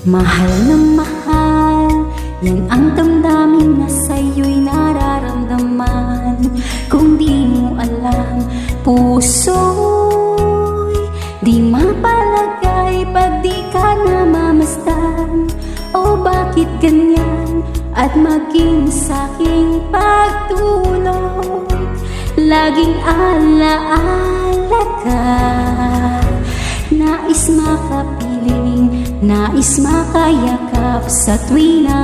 Mahal na mahal, yan ang damdamin na sa'yo'y nararamdaman. Kung di mo alam, puso'y di mapalagay pag di ka namamasdan. O bakit ganyan at maging sa'king pagtulog? Laging alaala ka, nais makapiling, nais makayakap sa tuwina.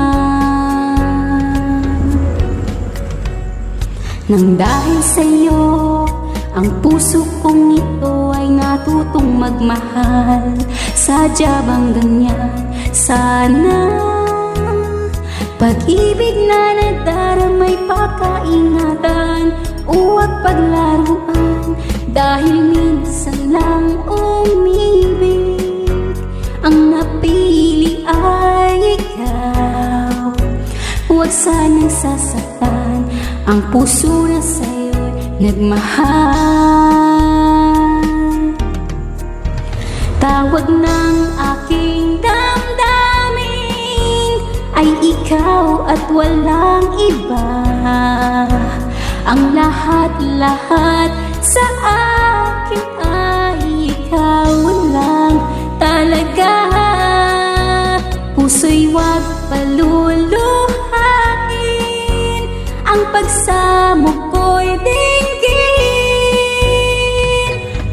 Nang dahil sa'yo, ang puso kong ito ay natutong magmahal. Sadya bang ganyan? Sana pag-ibig na nadaramay pakaingatan, huwag paglaruan, dahil minsan lang umibig. Ang napili ay ikaw, huwag sanang sasaktan ang puso na sa'yo'y nagmahal. Tawag ng aking damdamin ay ikaw at walang iba. Ang lahat-lahat sa akin ay ikaw lang talaga. Puso'y wag paluluhain, ang pagsamo ko'y dinggin.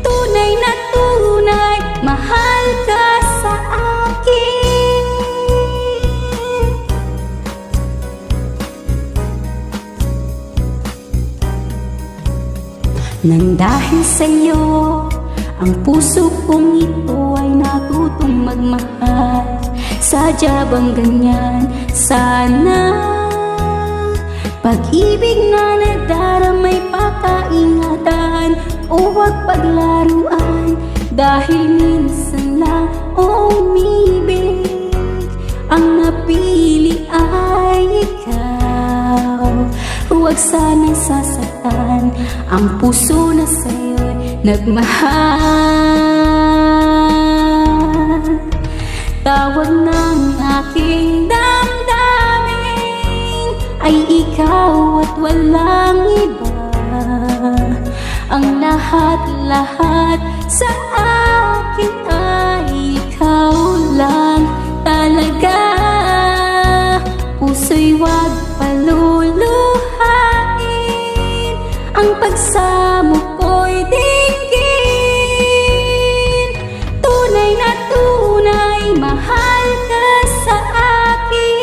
Tunay na tunay, mahal ka sa akin. Nang dahil sa'yo, ang puso kong ito ay natutong magmahal. Sadya bang ganyan? Sana pag-ibig na nadaramay pakaingatan, o huwag paglaruan, dahil minsan lang umibig. Ang napili ay ikaw, huwag sanang sasaktan ang puso na sa'yo'y nagmahal. Tawag ng aking damdamin ay ikaw at walang iba. Ang lahat-lahat sa akin ay ikaw lang talaga. Puso'y wag paluluhain, ang pagsamo ko'y dinggin. Tunay na tunay, mahal ka sa akin.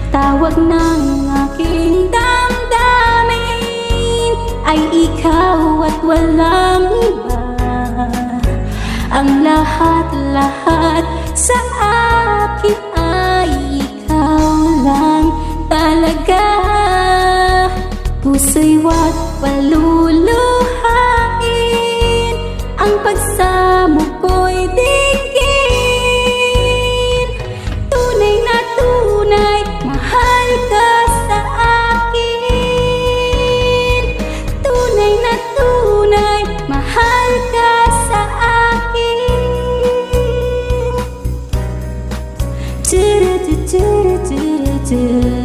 Tawag ng aking damdamin ay ikaw at walang iba. Ang lahat-lahat sa akin ay ikaw lang talaga. Puso'y wag paluluhain, ang pagsamo ko'y dinggin. Tunay na tunay, mahal ka sa akin. Tunay na tunay, mahal ka sa akin. Do do do do do do.